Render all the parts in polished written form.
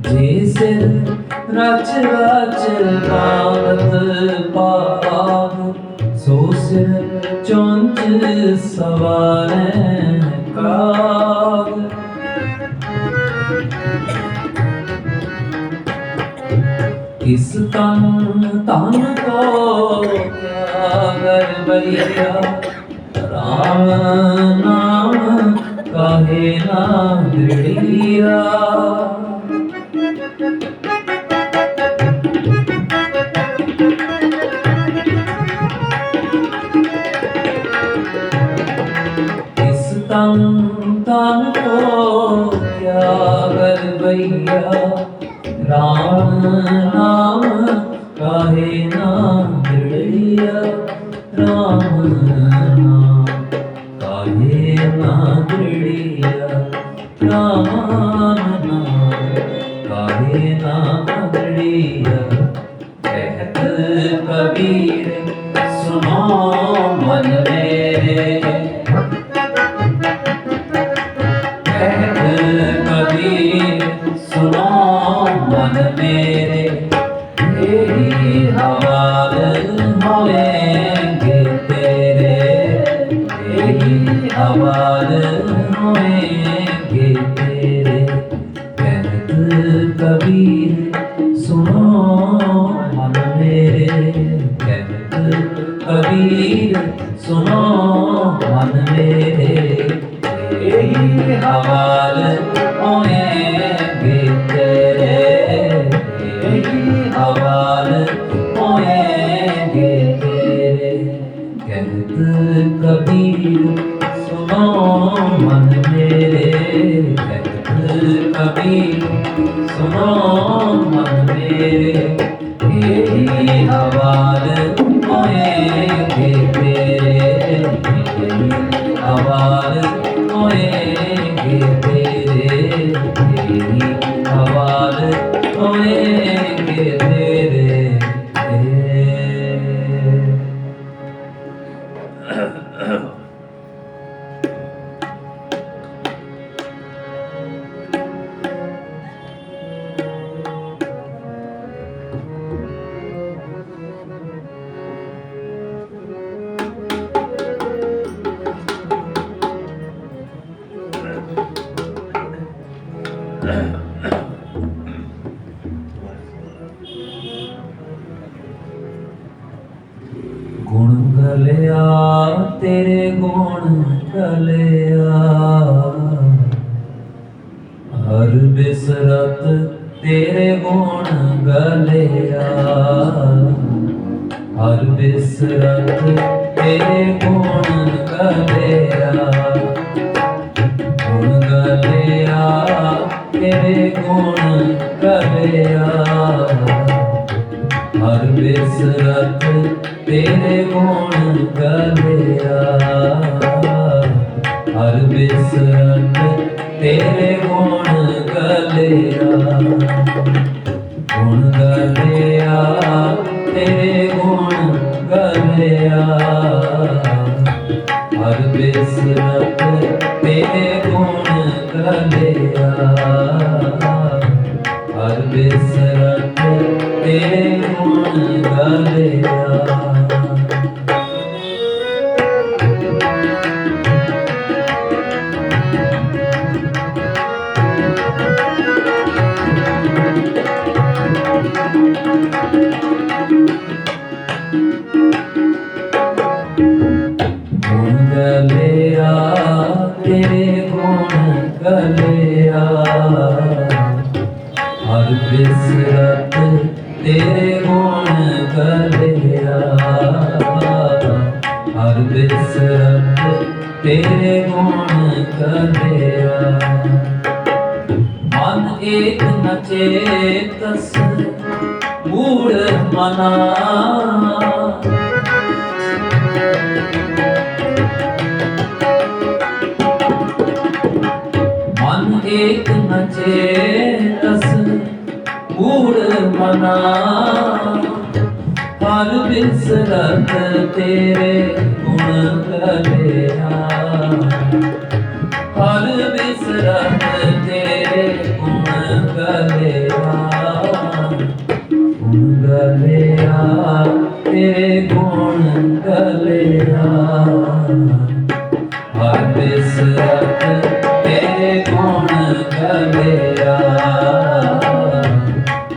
जे सिर रच रच पावत पाग, सो सिर चौंच सवारें काग। किस तन तन को क्या गरबैया, राम नाम काहे ना दृढ़िया। किस तन तन को क्या गरबैया, राम नाम काहे ना दृढ़िया। राम नाम काहे ना दृढ़िया, राम नाम काहे ना दृढ़िया। कहत कबीर सुनो मन मेरे, कहत कबीर सुनो मन मेरे। यही हवाल होएंगे तेरे, यही हवाल होएंगे तेरे। कहत कबीर सुनो मन मेरे, कहत कबीर सुनो मन मेरे। यही हवाल होएंगे तेरे, यही हवाल होएंगे तेरे। कहत कबीर सुनो मन मेरे, कहत कबीर सुनो मन मेरे। यही हवाल होएंगे तेरे, यही हवाल होएंगे तेरे, यही हवाल होएंगे तेरे। गुण गलिया तेरे गुण गलिया, हर बिसरत तेरे गुण गलिया। हर बिसरत तेरे गुण गलिया, गुण गलिया तेरे गुण गलिया। हर बिसरत तेरे गुण गलिया, हर बिसरत तेरे गुण गलिया। गुण गलिया तेरे गुण गलिया, हर बिसरत तेरे गुण गलिया। हर बिसरत तेरे गुण गलिया। गुण गलिया तेरे गुण गलिया, हर बिसरत तेरे गुण गलिया। हर बिसरत तेरे गुण गलिया। मन एक न चेतस मूढ़ मना, मन एक न चेतस मूढ़ मना। हर बिसरत तेरे गुण गलिया, हर बिसरत तेरे गुण गलिया। गलिया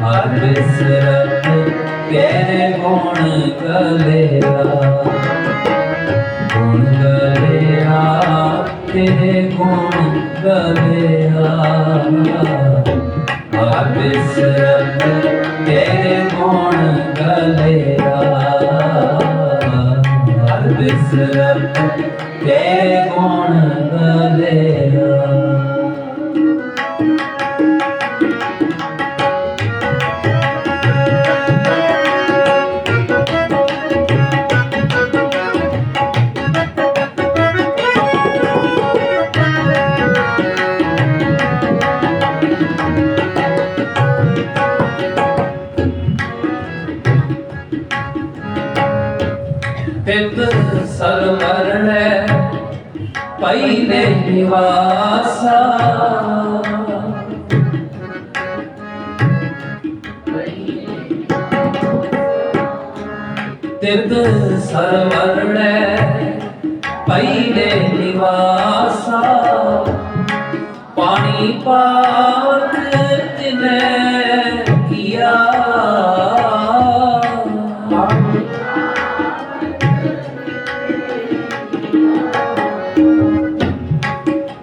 हर बिसरत तेरे गुण गलिया तेरे गुण गलिया हर बिसरत तेरे गुण गलिया हर बिसरत तेरे गुण गलिया तित सरवरण पहिले निवासा तित सरवरण पहिले निवासा पानी पात तिने किया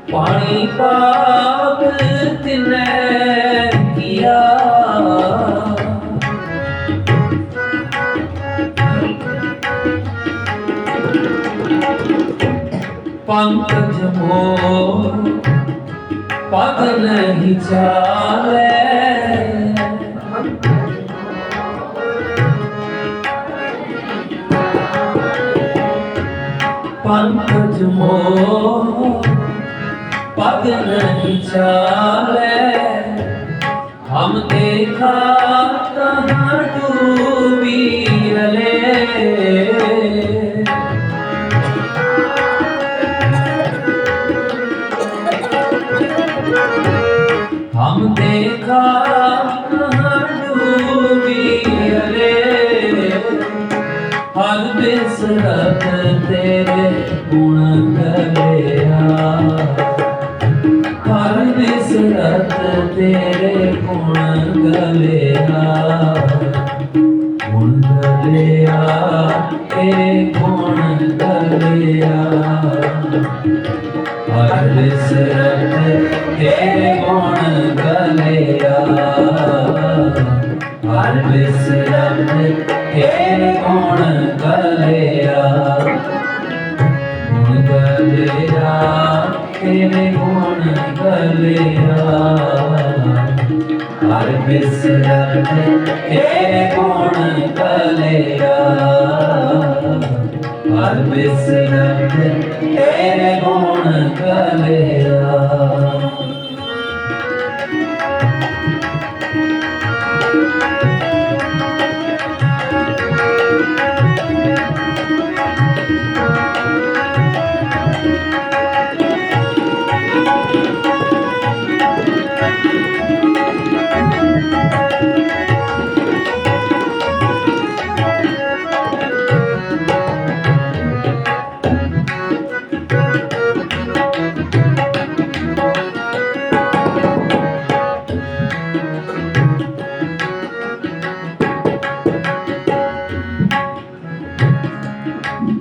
पानी पाप तिने किया पंकज मोर पग नहीं चाले पंकज मोर पग नहीं चाले हम देखा कहाँ डूबी रले हम देखा कहाँ डूबी रले हर बिसरत तेरे गुण गलिया हर बिसरत तेरे गुण गलिया तेरे गुण गलिया हर बिसरत तेरे गुण गलिया हर बिसरत तेरे गुण गलिया गलिया तेरे गुण गलिया हर बिसरत तेरे गुण गलिया हर बिसरत तेरे गुण गलिया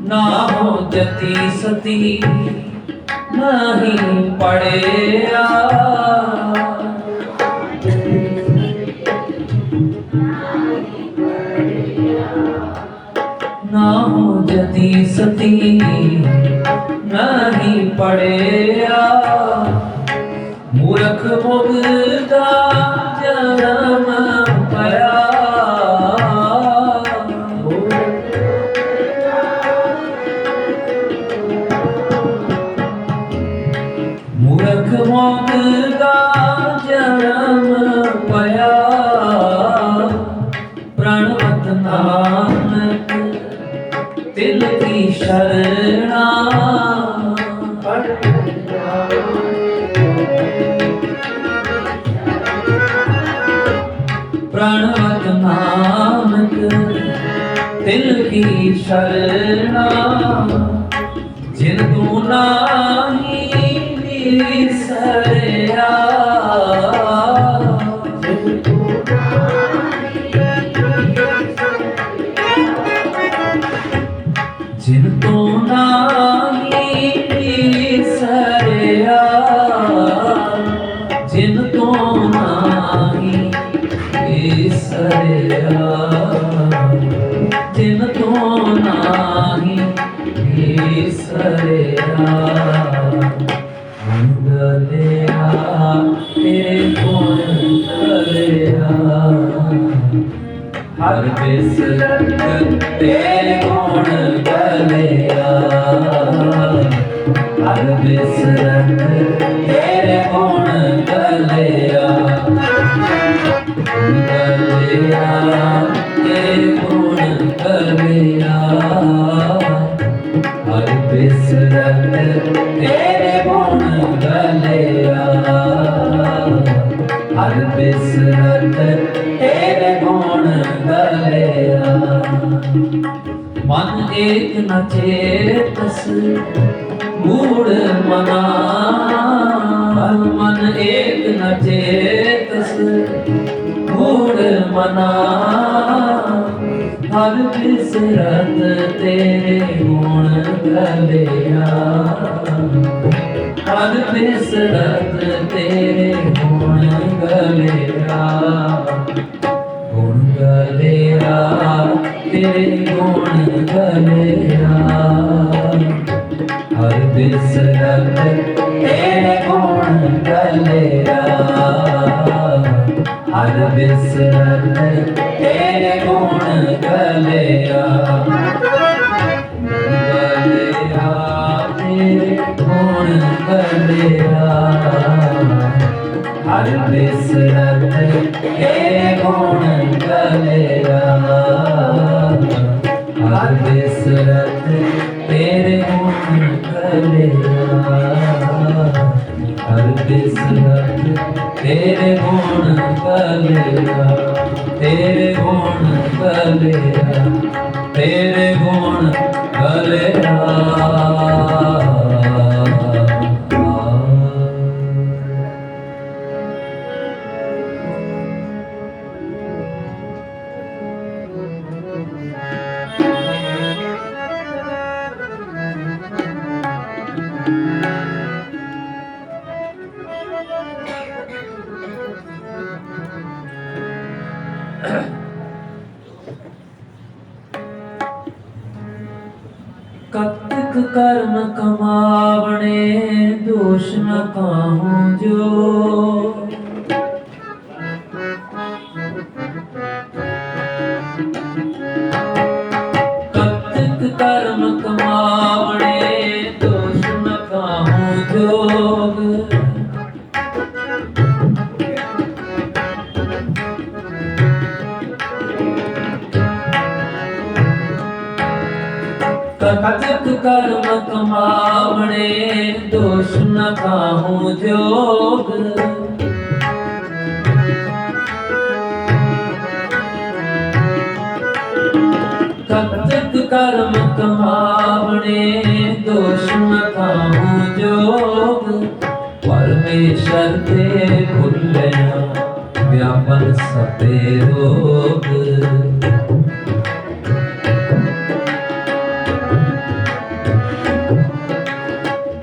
ना हो जती सती नहीं पड़ेया ना हो जती सती नहीं पड़ेया मूर्ख मुग्धा जन्म पया मूर्ख मुग्धा जन्म पया प्रणवत नानक दिल की शरणा प्रणवत नानक दिल की शरणा जिन तू नाही विसरया जिन तो नाही सरया, जिन तो नाही सरया, जिन तो नाही सरया, गलिया तेरे गुण गलिया, हर बिसरत तेरे गुण गलिया, हर बिसरत तेरे गुण गलिया, गलिया तेरे गुण गलिया, हर बिसरत तेरे गुण गलिया, हर बिसरत तेरे गुण गलिया। मन एक न चेतस मूढ़ मना, मन एक न चेतस मूढ़ मना, हर बिसरत तेरे गुण गलिया, हर बिसरत तेरे गुण गलिया, गुण गलिया तेरे गुण गलिया, हर बिसरत तेरे गुण गलिया, हर बिसरत तेरे गुण गलिया, गलिया तेरे गुण गलिया, हर बिसरत तेरे गुण गलिया, हर बिसरत तेरे गुण गलिया, हर बिसरत तेरे गुण गलिया, तेरे गुण गलिया, तेरे गुण गलिया। कतक कर्म कमावणे दोष न काहूं जो, कतक कर्म कमावणे दोष न काहूं जोग, कतक कर्म कमावणे दोष न काहूं जोग, कतक कर्म कमावणे दोष न काहूं जोग, परमेश्वर ते भुलिया व्यापन सते रोग,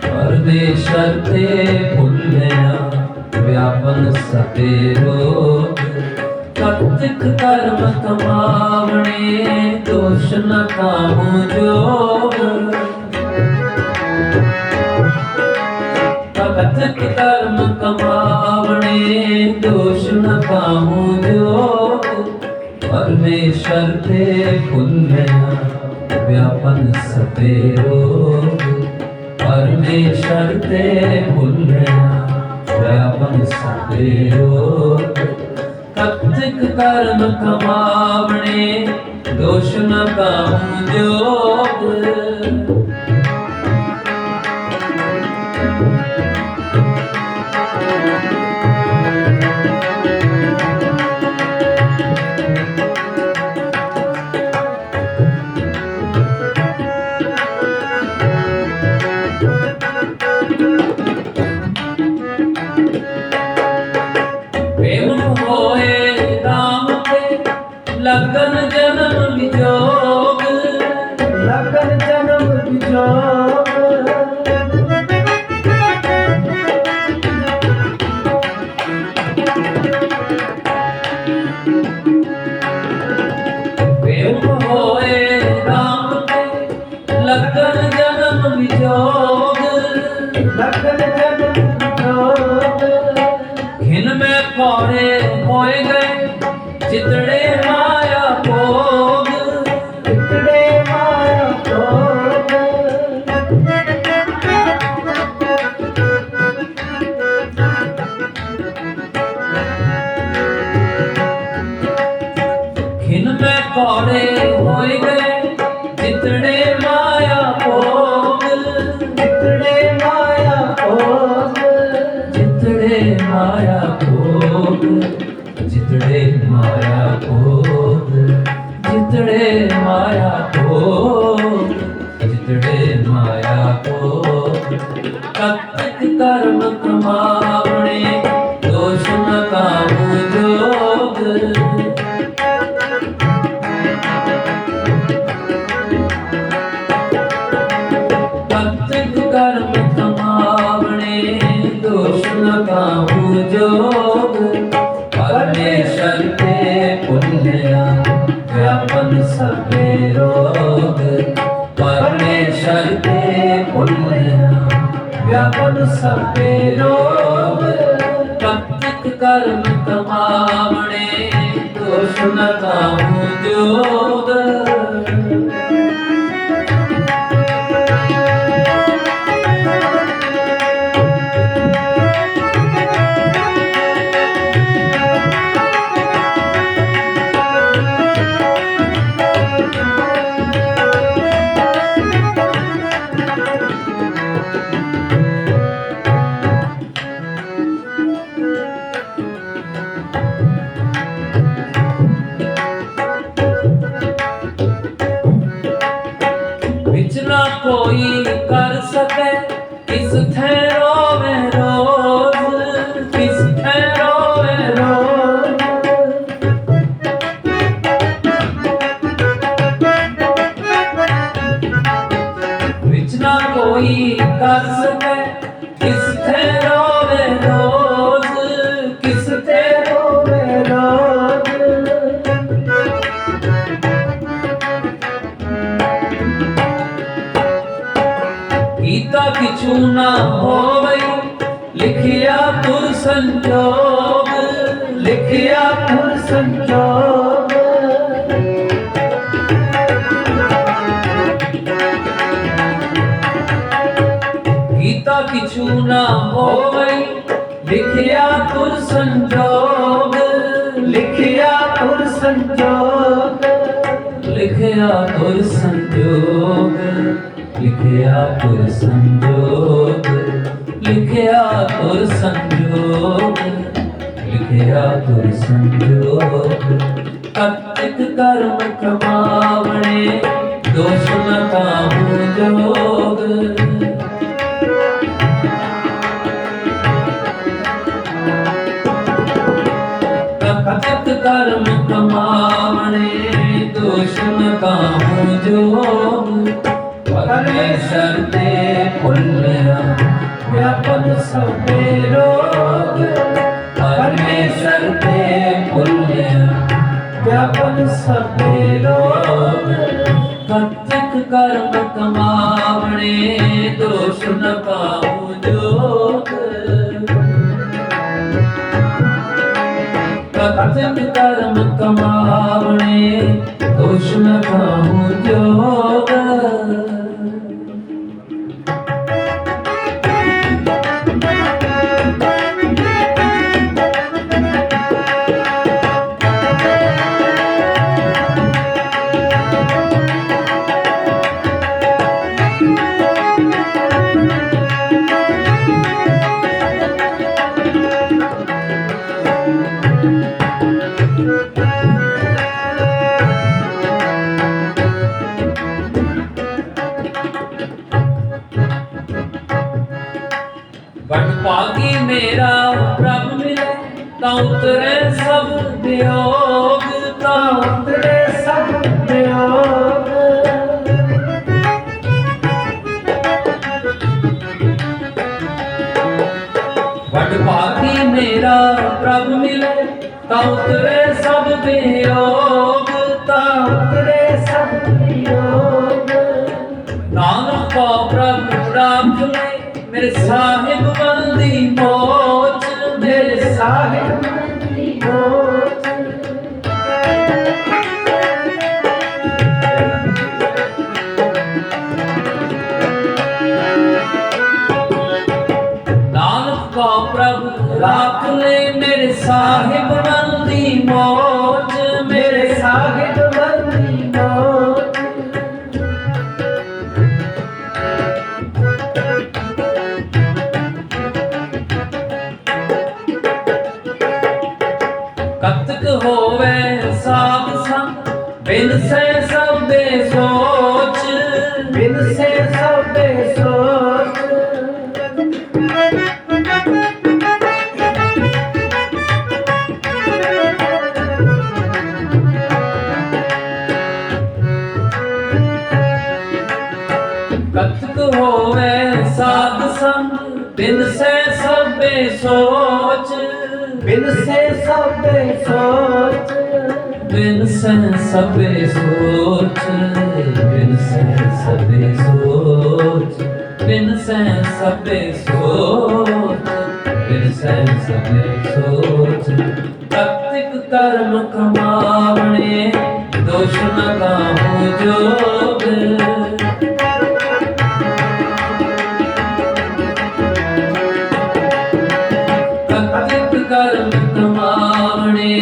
परमेश्वर ते भुलिया व्यापन सते रोग, कतक कर्म कमावणे दोष न काहूं जोग, कतक कर्म कमावणे दोष न काहूं जोग, परमेश्वर ते भुलिया व्यापन सते रोग, परमेश्वर ते भुलिया व्यापन सते रोग, कतक कर्म कमावणे दोष न काहूं जोग, प्रेम होए लगन जन्म विजोग, लगन जन्म विजोग। प्रेम होए राम के लगन जन्म विजोग, लगन जन्म विजोग। घिन में कौड़े होए गए चितड़े माया भोग, चितड़े माया भोग। घिन में कौड़े होए गए चितड़े माया भोग, चितड़े माया भोग। चितड़े माया भोग, चितड़े माया भोग, चितड़े माया भोग, चितड़े माया भोग। कत्तिक कर्म कमावणे दोष न काहू जोग, कत्तिक कर्म कमावणे दोष न काहू जोग। परमेश्वर के पुण्य व्यापन सबे रोग, परमेश्वर के पुण्य व्यापन सबे रोग। कत्तिक कर्म कमावणे दोष न काहू जोग। विच ना कोई कर सके किस ठहरो में रोज, किस ठहरो में रोज। विच ना कोई कर सके किस ठहरो में रोज, किस ठहरो में रोज। गीता किछु ना होवई लिखिया तुर संजोग, लिखिया तुर संजोग। गीता किछु ना होवई लिखिया तुर संजोग, लिखिया तुर संजोग। लिखिया तुर संजोग, लिखिया तुर संजोग, लिखिया तुर संजोग, लिखिया तुर संजोग। कत्तिक कर्म कमावणे दोष न काहू जोग, कत्तिक कर्म कमावणे दोष न काहू जोग। परमेश्वर ते पुण्य व्यापन सबे रोग, परमेश्वर ते पुण्य व्यापन सबे रोग। कत्तिक कर्म कमावणे दोष न काहू जोग, कत्तिक कर्म कमावणे दोष न काहू जोग। वनभागी मेरा प्रभ मिले ता उतरे सब वियोग, ता उतरे सब वियोग। वड भागी मेरा प्रभ मिले ता उतरे सब वियोग ता उतरे सब वियोग। नानक को प्रभ राख ले मेरे साहिब बंदी मोच मेरे साहिब की मोच। नानक को प्रभ राख ले मेरे साहिब बंदी मोच मेरे साहिब बंदी मोच। कतक होवे साध संग बिन से सबे सोच बिन से सबे सोच। कतक होवे साध संग बिन से सबे सोच बिन से सबे सोच। बिन से सबे सोच बिन से सबे सोच बिन से सबे सोच बिन से सबे सोच। कतिक कर्म कमावणे दोष न गाहूं जोग कतिक कर्म कमावणे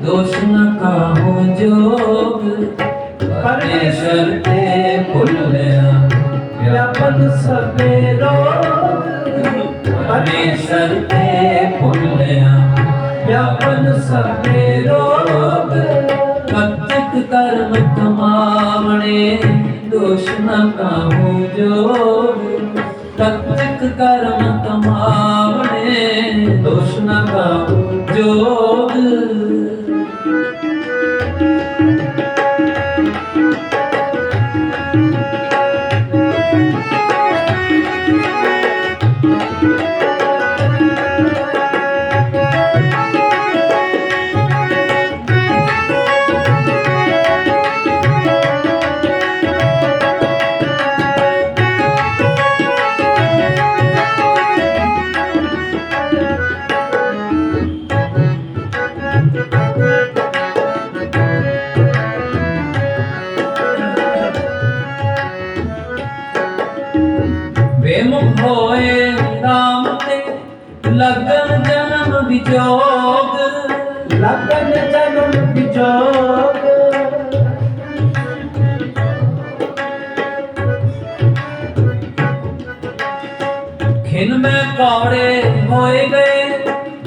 दोष न काहूं जोग। परमेश्वर ते भुलिया व्यापन सबे रोग। परमेश्वर ते भुलिया व्यापन सबे रोग। कतिक कर्म कमावणे दोष न काहूं जोग। कतिक कर्म कमावणे दोष न काहूं जोग। बेमुख होए राम ते लगन जन्म विजोग लगन जन्म विजोग। खिन में कौड़े होए गए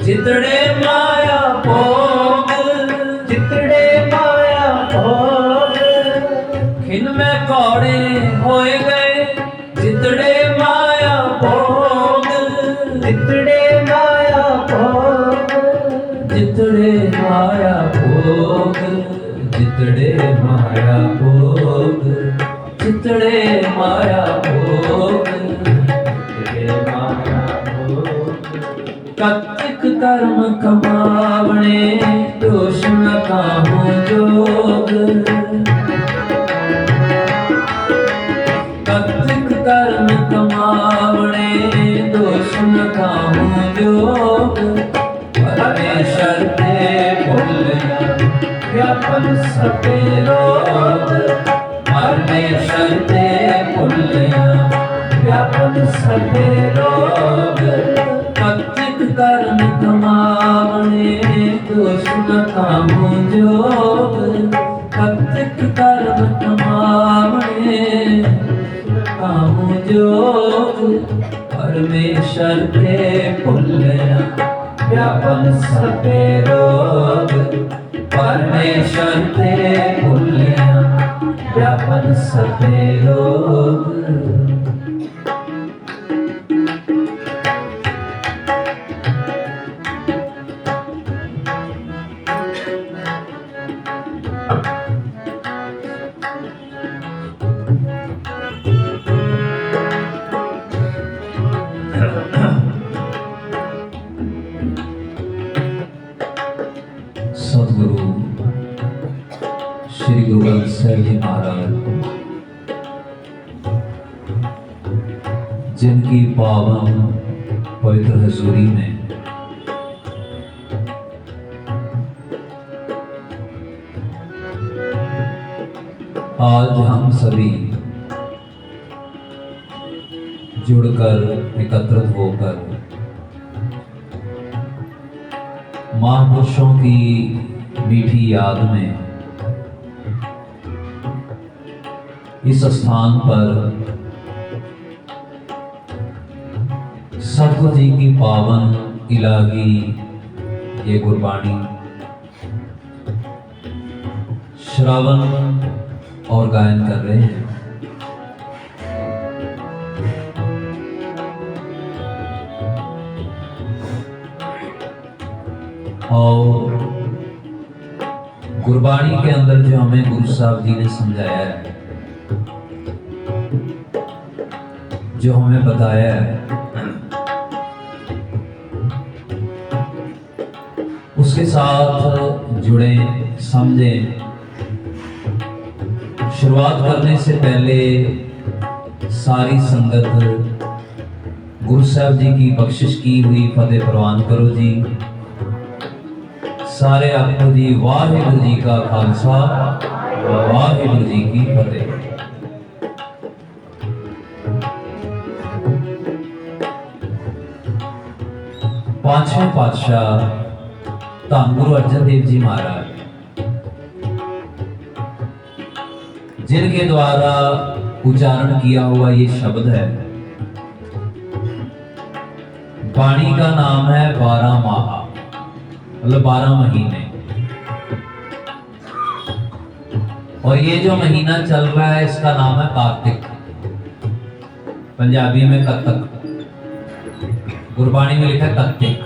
जितड़े माया भोग जितड़े माया भोग। खिन में कौड़े होए गए जितड़े माया भोग जितड़े माया भोग। जितड़े माया भोग जितड़े माया भोग जितड़े माया भोग जितड़े माया भोग। कतिक कर्म कमावणे दोष न काहूं जोग। कतिक कर्म कमावणे दोष न काहूं जोग। परमेश्वर ते भुलिया व्यापन सबे रोग। परमेश्वर ते भुलिया व्यापन सबे रोग। कतिक कर्म कमावणे दोष न काहूं जोग। कतिक कर्म कमावणे काहूं जोग। परमेश्वर ते भुलिया व्यापन सबे रोग। परमेश्वर ते भुलिया व्यापन सबे रोग। सतगुरु श्री गुरु ग्रंथ साहिब जी महाराज, जिनकी पावन पवित्र हजूरी में आज हम सभी जुड़कर एकत्रित होकर महापुरुषों की मीठी याद में इस स्थान पर सतगुरु जी की पावन इलाही ये गुरबाणी श्रवण और गायन कर रहे हैं। और गुरबाणी के अंदर जो हमें गुरु साहब जी ने समझाया है, जो हमें बताया है, उसके साथ जुड़े, समझें। शुरुआत करने से पहले सारी संगत गुरु साहब जी की बख्शिश की हुई फतेह प्रवान करो जी। सारे आपको जी वाहिगुरु जी का खालसा, वाहिगुरु जी की फतेह। पांचवें पातशाह धन गुरु अर्जन देव जी महाराज, जिनके द्वारा उच्चारण किया हुआ ये शब्द है, वाणी का नाम है 12 माह, मतलब 12 महीने। और ये जो महीना चल रहा है इसका नाम है कार्तिक, पंजाबी में कत्तक, गुरबाणी में लिखा है कत्तिक।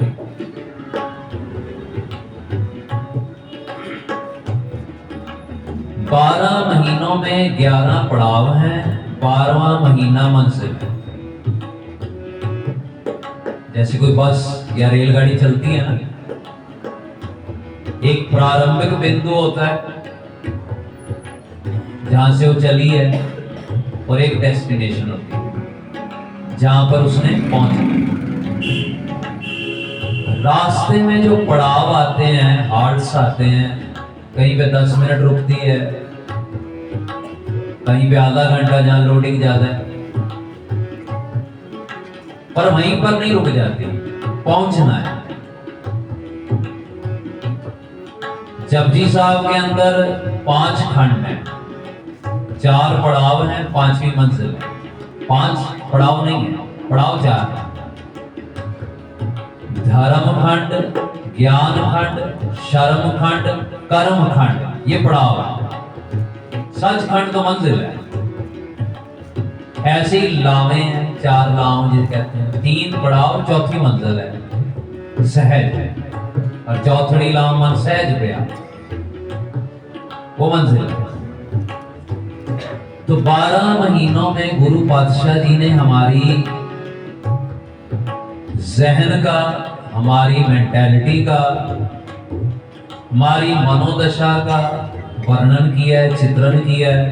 बारह महीनों में 11 पड़ाव हैं, 12वां महीना मंजिल है। जैसे कोई बस या रेलगाड़ी चलती है ना, एक प्रारंभिक बिंदु होता है जहां से वो चली है, और एक डेस्टिनेशन होती है जहां पर उसने पहुंचना। रास्ते में जो पड़ाव आते हैं, हार्ट्स आते हैं, कहीं पे 10 मिनट रुकती है, कहीं पे आधा घंटा जहां लोडिंग ज्यादा है, पर वहीं पर नहीं रुक जाती, पहुंचना है। जपजी साहब के अंदर 5 खंड हैं, 4 पड़ाव हैं, 5वीं मंजिल है। 5 पड़ाव नहीं है, पड़ाव 4 है। धर्म खंड, ज्ञान खंड, शर्म खंड, कर्म खंड, ये पड़ाव है। सच खंड तो मंजिल है। ऐसे ही लावे हैं, 4 लाव जिसे कहते हैं। 3 पड़ाव, 4थी मंजिल है, सहज है। और चौथड़ी लाव मन सहज प्रया, वो मंजिल है। तो 12 महीनों में गुरु पातशाह जी ने हमारी जहन का, हमारी मेंटालिटी का, हमारी मनोदशा का वर्णन किया है, चित्रण किया है।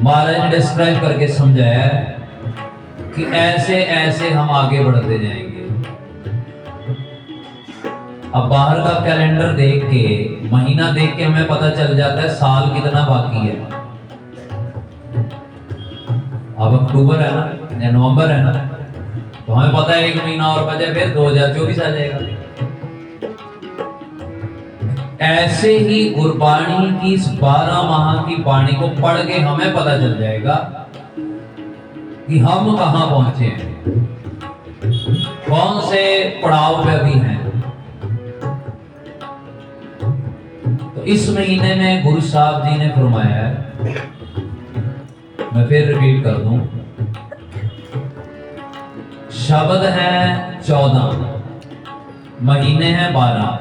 महाराज ने डिस्क्राइब करके समझाया है कि ऐसे ऐसे हम आगे बढ़ते जाएंगे। अब बाहर का कैलेंडर देख के, महीना देख के हमें पता चल जाता है साल कितना बाकी है। अब अक्टूबर है ना, या नवंबर है ना, तो हमें पता है 1 महीना और बचे, फिर 2024 आ जाएगा। ऐसे ही गुरबाणी की इस 12 माह की बाणी को पढ़ के हमें पता चल जाएगा कि हम कहां पहुंचे हैं, कौन से पड़ाव पे अभी हैं। तो इस महीने में गुरु साहब जी ने फरमाया है, मैं फिर रिपीट कर दूं, शब्द है 14, महीने हैं 12।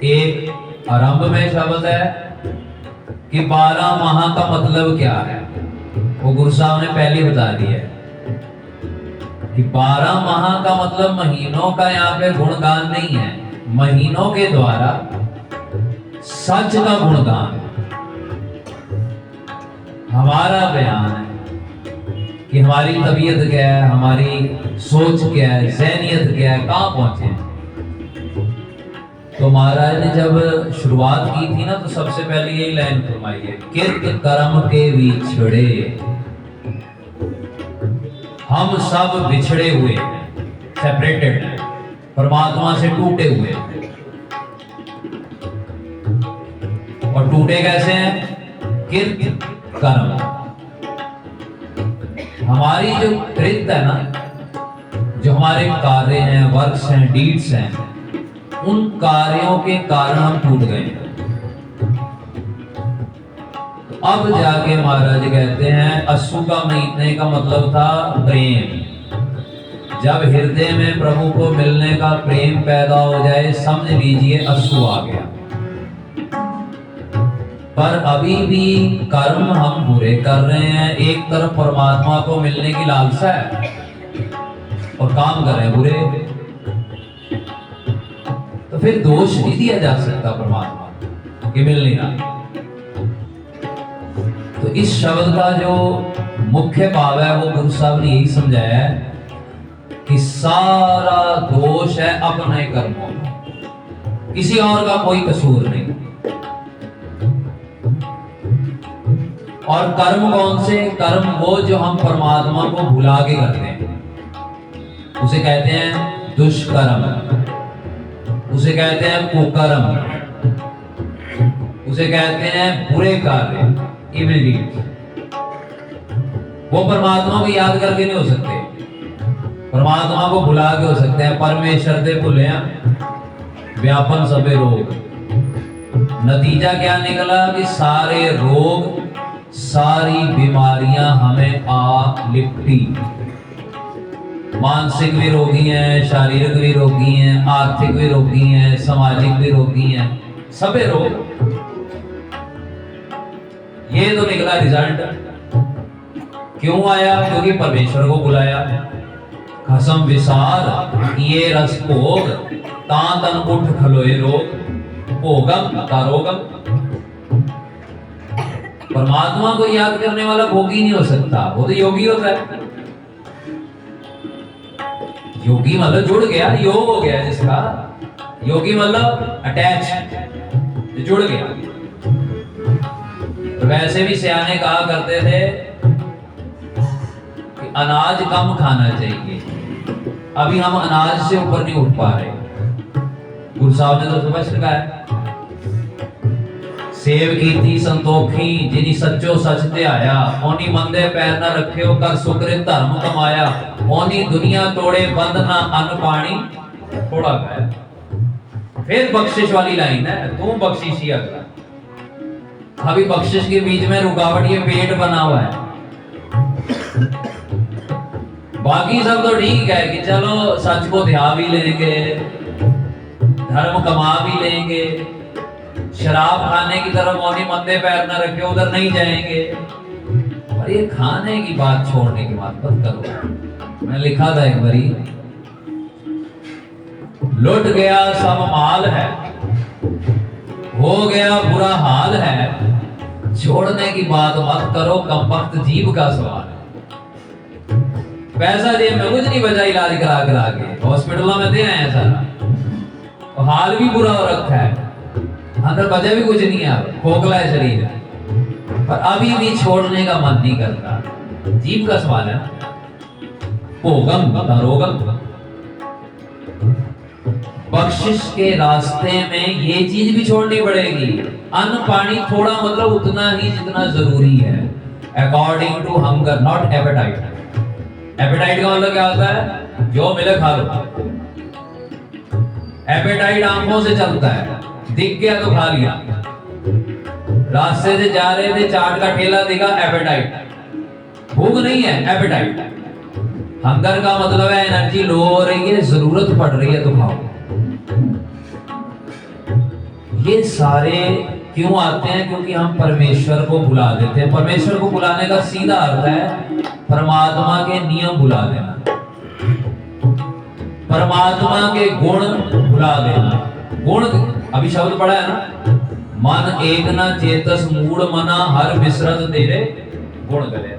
एक आरंभ में शब्द है कि 12 माह का मतलब क्या है, वो गुरु साहब ने पहले बता दिया है कि 12 माह का मतलब महीनों का यहाँ पे गुणगान नहीं है। महीनों के द्वारा सच का गुणगान, हमारा बयान है कि हमारी तबीयत क्या है, हमारी सोच क्या है, ज़हनियत क्या है, कहाँ पहुंचे हैं। तो महाराज ने जब शुरुआत की थी ना, तो सबसे पहले यही लाइन फरमाई है, किर्त कर्म के बिछड़े, हम सब बिछड़े हुए हैं, सेपरेटेड हैं, परमात्मा से टूटे हुए हैं। और टूटे कैसे हैं? किर्त कर्म, हमारी जो कृत है ना, जो हमारे कार्य हैं, वर्क्स हैं, डीड्स हैं, उन कार्यों के कारण हम टूट गए। अब जाके महाराज कहते हैं अस्सु का महीने का मतलब था प्रेम। जब हृदय में प्रभु को मिलने का प्रेम पैदा हो जाए, समझ लीजिए अस्सु आ गया। पर अभी भी कर्म हम बुरे कर रहे हैं। एक तरफ परमात्मा को मिलने की लालसा है और काम कर रहे हैं बुरे, तो फिर दोष नहीं दिया जा सकता परमात्मा कि मिल नहीं रहा। तो इस शब्द का जो मुख्य भाव है वो गुरु साहब ने यही समझाया है कि सारा दोष है अपने कर्मों में, किसी और का कोई कसूर नहीं। और कर्म कौन से? कर्म वो जो हम परमात्मा को भुला के करते हैं, उसे कहते हैं दुष्कर्म, उसे कहते हैं कुकर्म, उसे कहते हैं बुरे कार्य, इविल डीड्स। वो परमात्मा को याद करके नहीं हो सकते, परमात्मा को भुला के हो सकते हैं। परमेश्वर दे भुले व्यापन सबे रोग। नतीजा क्या निकला कि सारे रोग, सारी बीमारियां हमें आ लिपटी। मानसिक भी रोगी हैं, शारीरिक भी रोगी हैं, आर्थिक भी रोगी हैं, सामाजिक भी रोगी हैं, सबे रोग। ये तो निकला रिजल्ट। क्यों आया? क्योंकि परमेश्वर को बुलाया। खसम विसार ये रस भोग, तान उठ खलोए रोग, भोगम तारोगम। परमात्मा को याद करने वाला भोगी नहीं हो सकता, वो तो योगी होता है। योगी मतलब जुड़ गया, योग हो गया जिसका। योगी मतलब अटैच, जुड़ गया। तो वैसे भी सियाने कहा करते थे कि अनाज कम खाना चाहिए। अभी हम अनाज से ऊपर नहीं उठ पा रहे। गुरु साहब ने तो स्पष्ट कहा है, सेव कीती संतोखी जिनी सच्चो सच ते आया, ओनी मंदे पैर न रखियो कर सुकृत धर्म कमाया, ओनी दुनिया तोड़े बंद ना अन्न पानी थोड़ा खाया। फिर बख्शिश वाली लाइन है, तू बख्शिशी अगला। अभी बख्शिश के बीच में रुकावट ये पेट बना हुआ है। बाकी सब तो ठीक है कि चलो सच को ध्यान भी लेंगे, धर्म कमा भी लेंगे, शराब खाने की तरफ मौनी मंदे पैर न रखे उधर नहीं जाएंगे। और ये खाने की बात छोड़ने की बात मत करो। मैं लिखा था एक बारी, लुट गया सब माल है, हो गया बुरा हाल है, छोड़ने की बात मत करो, कम वक्त जीव का सवाल है। पैसा जेब में कुछ नहीं बचा इलाज करा करा के, हॉस्पिटलों में दे आए सारा, और हाल भी बुरा हो रखा है, अंदर बचा भी कुछ नहीं है, खोखला है शरीर, पर अभी भी छोड़ने का मन नहीं करता। जीव का सवाल है ना। भोगम रोगम। बख्शिश के रास्ते में ये चीज भी छोड़नी पड़ेगी। अन्न पानी थोड़ा मतलब उतना ही जितना जरूरी है, according to hunger, not appetite. Appetite का मतलब क्या होता है? जो मिले खा लो। एपेटाइट आंखों से चलता है, दिख गया तो खा लिया। रास्ते से जा रहे थे, चाट का ठेला दिखा, एपेटाइट। भूख नहीं है, एपेटाइट। हंगर का मतलब है एनर्जी लो हो रही है, जरूरत पड़ रही है तो खाओ। ये सारे क्यों आते हैं? क्योंकि हम परमेश्वर को बुला देते हैं। परमेश्वर को बुलाने का सीधा अर्थ है परमात्मा के नियम भुला देना, परमात्मा के गुण भुला देना। गुण अभी शब्द पढ़ा है ना, मन एक न चेतस मूड मना, हर बिसरत तेरे गुण गले।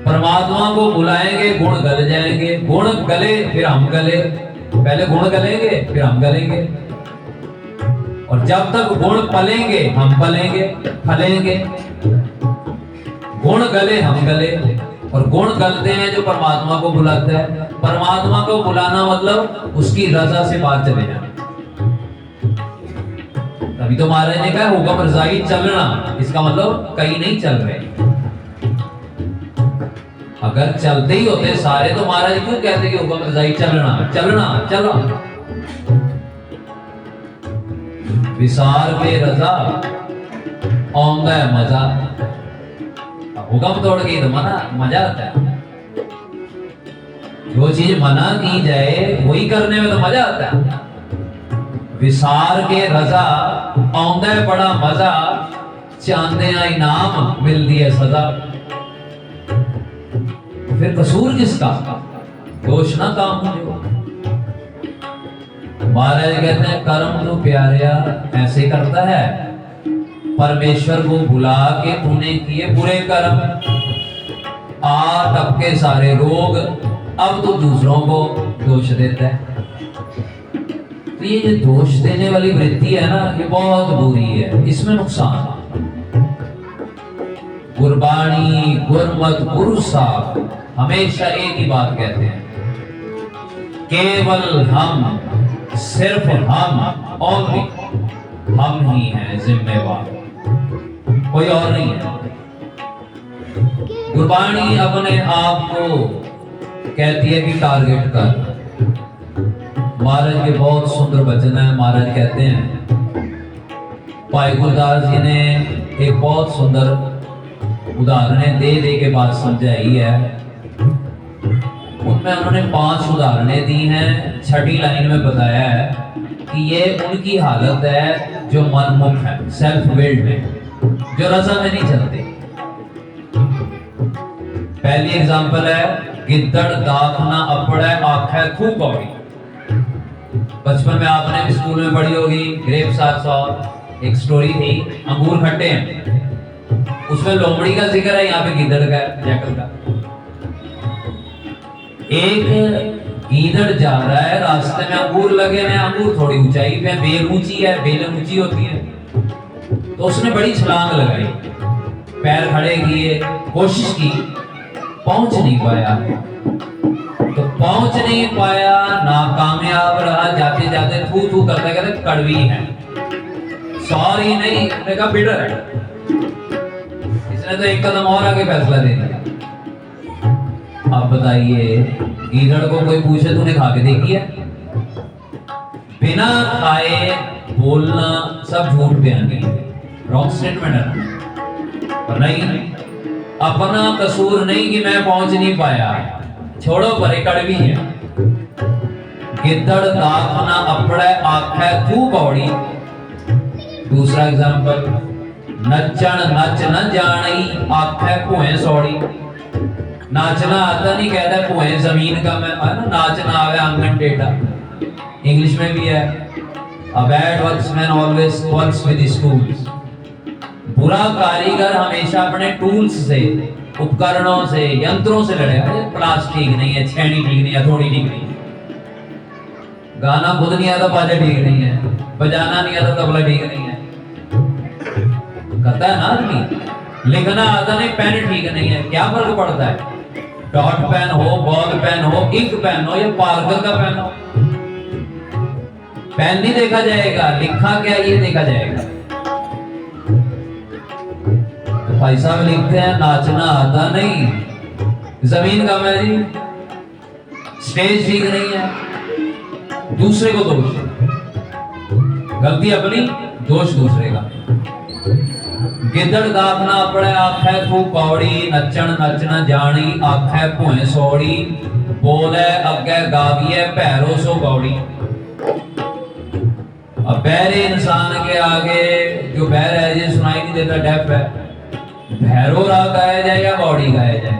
परमात्मा को बुलाएंगे, गुण गल जाएंगे, गुण गले फिर हम गले, पहले गुण गलेंगे फिर हम गलेंगे, और जब तक गुण पलेंगे हम पलेंगे फलेंगे। गुण गले हम गले, और गुण गलते हैं जो परमात्मा को बुलाता है। परमात्मा को बुलाना मतलब उसकी रजा से बाहर चले जाना। तभी तो महाराज ने कहा हुक्म रजाई चलना, इसका मतलब कहीं नहीं चल रहे। अगर चलते ही होते सारे तो महाराज क्यों कहते कि हुक्म रजाई चलना चलना चलो। विसार के रजा आंदा है मजा, हुक्म तोड़ के तो मना मजा आता है। जो चीज मना की जाए वही करने में तो मजा आता है। विसार के रजा आंदा है बड़ा मजा, चांदे इनाम मिलती है सजा। फिर कसूर किसका, दोष ना काम जो। महाराज कहते हैं कर्म तो प्यारिया ऐसे करता है, परमेश्वर को बुला के तूने किए बुरे कर्म, आ टपके सारे रोग, अब तो दूसरों को दोष देता है। तो ये जो दोष देने वाली वृत्ति है ना, ये बहुत बुरी है, इसमें नुकसान है। गुरबाणी गुरमत गुरु साहब हमेशा एक ही बात कहते हैं, केवल हम, सिर्फ हम, ओनली हम ही हैं जिम्मेवार, कोई और नहीं है। गुरबाणी अपने आप को कहती है कि टारगेट कर। महाराज के बहुत सुंदर वचन है। महाराज कहते हैं, भाई गुरदास जी ने एक बहुत सुंदर उदाहरणें दे दे के बात समझाई है। उनमें उन्होंने 5 उदाहरणें दी हैं। छठी लाइन में बताया है कि ये उनकी हालत है जो मनमुख है, सेल्फ विल्ड में, जो रजा में नहीं चलते। पहली एग्जांपल है, गिद्दड़ दाखना अपड़े आखे थू कौड़ी। बचपन में आपने भी स्कूल में पढ़ी होगी, ग्रेप्स आर सॉर, एक स्टोरी थी, अंगूर खट्टे हैं, उसमें लोमड़ी का जिक्र है, यहाँ पे गिद्दड़ का, जैकल का। एक गीदड़ जा रहा है, रास्ते में अंगूर लगे हैं, अंगूर थोड़ी ऊंचाई पे, बेल ऊंची है, बेलें ऊंची होती है, तो उसने बड़ी छलांग लगाई, पैर खड़े किए, कोशिश की, पहुंच नहीं पाया। तो पहुंच नहीं पाया, नाकामयाब रहा, जाते जाते थू थू करते कहते कड़वी है, सॉरी नहीं, देखा बिटर है। इसने तो एक कदम और आगे फैसला दे दिया। अब बताइए, गीदड़ को कोई पूछे तूने खा के देखी है? बिना खाए बोलना सब झूठ बयानी है, रॉन्ग स्टेटमेंट है। पर नहीं, अपना कसूर नहीं कि मैं पहुंच नहीं पाया, छोड़ो परे, कड़वी है। गिद्दड़ दाखना अपड़े आखे तू कौड़ी। दूसरा एग्जांपल, नचन नच न जानी आखे कुएं सौड़ी। नाचना आता नहीं, कहता है कुएं जमीन का मैं, है ना, नाचना आवे आंगन टेढ़ा। इंग्लिश में भी है, a bad workman always works with his tools। बुरा कारीगर हमेशा अपने टूल्स से, उपकरणों से, यंत्रों से लड़ेगा। प्लास ठीक नहीं है, छेनी ठीक नहीं है, थोड़ी ठीक नहीं है, गाना खुद नहीं आता, बाजा ठीक नहीं है, बजाना नहीं आता, तबला ठीक नहीं है, कहता है ना आदमी। लिखना आता नहीं, पेन ठीक नहीं है, क्या फर्क पड़ता है? डॉट पेन हो, बॉल पेन हो, इंक पेन हो या पार्कर का पेन हो, पेन नहीं देखा जाएगा, लिखा क्या ये देखा जाएगा। तो भाई साहब लिखते हैं, नाचना आता नहीं, जमीन का मैं जी, स्टेज ठीक नहीं है, दूसरे को दोष, गलती अपनी, दोष दूसरे का। गिद्दड़ दाखना पड़े आखे तू कौड़ी, नचन नचना जानी आखे भुएं सौड़ी। बोले अगे गाविए भैरो सो गौड़ी। अब बहरे इंसान के आगे जो बहर है, ये सुनाई नहीं देता, डेफ है, भैरो राग गाया जाए या गौड़ी गाया जाए?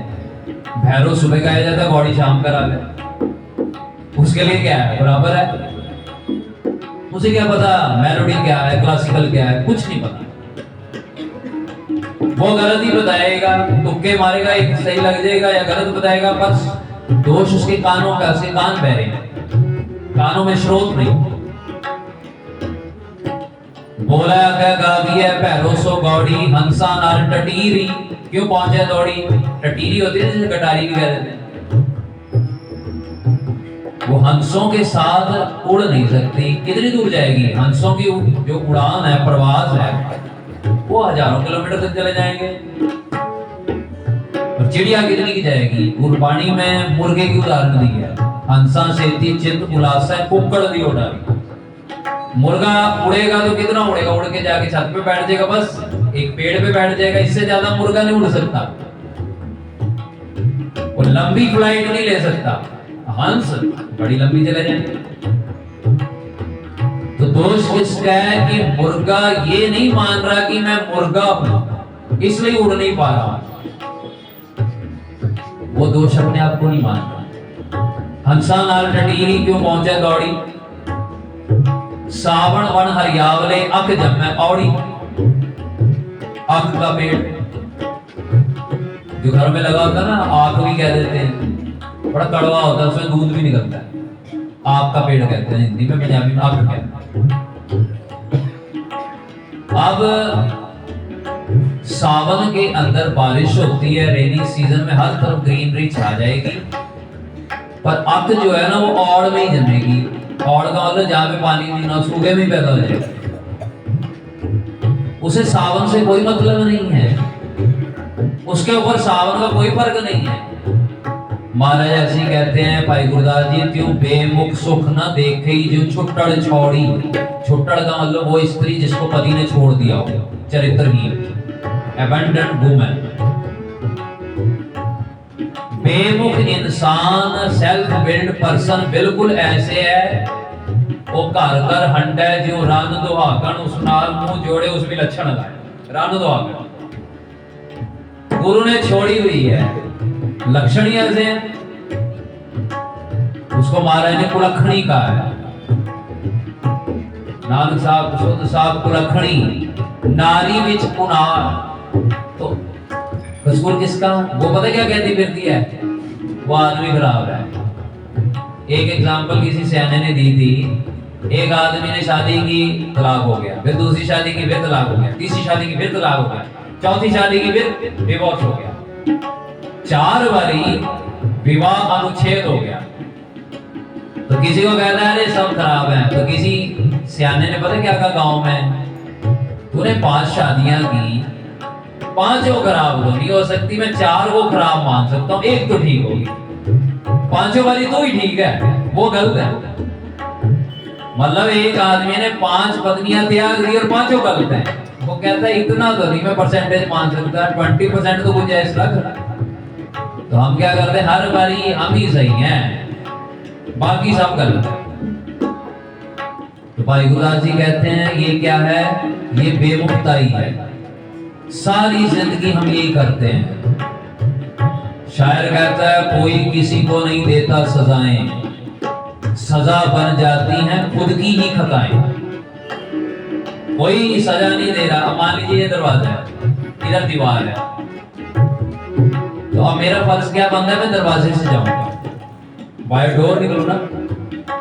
भैरो सुबह गाया जाता है, गौड़ी शाम का राग है, उसके लिए क्या है, बराबर है। उसे क्या पता मेलोडी क्या है, क्लासिकल क्या है, कुछ नहीं पता। वो गलत ही बताएगा, तुक्के मारेगा, एक सही लग जाएगा या गलत बताएगा, बस दोष उसके कानों का, उसके कान बहरे हैं, कानों में स्रोत नहीं। बोला क्या गा दिया भैरो सो गौड़ी, हंसा नाल टटीरी, क्यों पहुंचे दौड़ी। टटीरी होती है जैसे कटारी भी कह देते हैं। वो हंसों के साथ उड़ नहीं सकती, कितनी दूर जाएगी। हंसों की जो उड़ान है, प्रवास है, वो हजारों किलोमीटर तक चले जाएंगे। और चिड़िया कितनी की जाएगी। गुरबाणी में मुर्गे की उदाहरण दी है, हंसा सेती चित उलासा कुकड़ दी उड़ारी। मुर्गा उड़ेगा तो कितना उड़ेगा, उड़ के जाके छत पे बैठ जाएगा, बस एक पेड़ पे बैठ जाएगा, इससे ज्यादा मुर्गा नहीं उड़ सकता। वो लंबी फ्लाइट नहीं ले सकता। हंस बड़ी लंबी चले जाएंगे। तो दोष किसका है कि मुर्गा ये नहीं मान रहा कि मैं मुर्गा हूं, इसलिए उड़ नहीं पा रहा। वो दोष अपने आप को नहीं मान रहा। हंसा नाल टटीरी क्यों पहुंचे दौड़ी, सावन वन हरियावले अख जम्मे औड़ी। अख का पेड़ जो घर में लगा होता है ना, आंख भी कह देते हैं, बड़ा कड़वा होता है, उसमें दूध भी निकलता है। आग का पेड़ कहते हैं हिंदी में, पंजाबी में आग कहते हैं। अब सावन के अंदर बारिश होती है, रेनी सीजन में हर तरफ ग्रीनरी छा जाएगी, पर अक जो है ना वो औड़ में ही जमेगी। औड़ का मतलब जहां पे पानी नहीं ना, सूखे में पैदा हो जाएगा। उसे सावन से कोई मतलब नहीं है, उसके ऊपर सावन का कोई फर्क नहीं है। महाराज ऐसे ही कहते हैं भाई गुरदास जी, त्यों बेमुख सुख न देखे जो छुट्टड़ छोड़ी। छुट्टड़ का मतलब वो स्त्री जिसको पति ने छोड़ दिया हो, चरित्रहीन, अबंडन वुमन। बेमुख इंसान, सेल्फ बिल्ड पर्सन बिल्कुल ऐसे है, वो घर घर हंडे जो रन दुहाकन, उस नाल मुंह जोड़े उस विलक्षण लाए। रन दुहाकन गुरु ने छोड़ी हुई है, लक्षण ही ऐसे हैं। उसको महाराज ने कुलखणी कहा है। नानक साहब सुध साहब कुलखणी, नारी विच कुनार। तो कसूर किसका, वो पता क्या कहती फिरती है, वो आदमी खराब है। एक एग्जांपल किसी सयाने ने दी थी। एक आदमी ने शादी की, तलाक हो गया, फिर दूसरी शादी की, फिर तलाक हो गया, तीसरी शादी की, फिर तलाक हो गया, चौथी शादी की, फिर डिवोर्स हो गया। 4 बारी विवाह अनुच्छेद हो गया। तो किसी को कहता है अरे सब खराब है, तो किसी सियाने ने पता क्या कहा गांव में, तूने 5 शादियां की, 5 खराब तो नहीं हो सकती, मैं 4 को खराब मान सकता हूं, एक तो ठीक होगी, 5 वाली तो ही ठीक है, वो गलत है। मतलब एक आदमी ने 5 पत्नियां त्याग दी और 5 गलत है। वो कहता है इतना तो नहीं मैं परसेंटेज मान सकता, 20% तो गुंजाइश रख रहा। तो हम क्या करते हैं, हर बारी हम ही सही हैं, बाकी सब गलत है। तो भाई गुरदास जी कहते हैं ये क्या है, ये बेमुखताई है। सारी जिंदगी हम यही करते हैं। शायर कहता है कोई किसी को नहीं देता सजाएं, सजा बन जाती हैं खुद की ही खताएं। कोई सजा नहीं दे रहा। अब मान लीजिए ये दरवाजा है, इधर दीवार है, तो अब मेरा फर्ज क्या बनता है, मैं दरवाजे से जाऊंगा, बाय डोर निकलूं ना,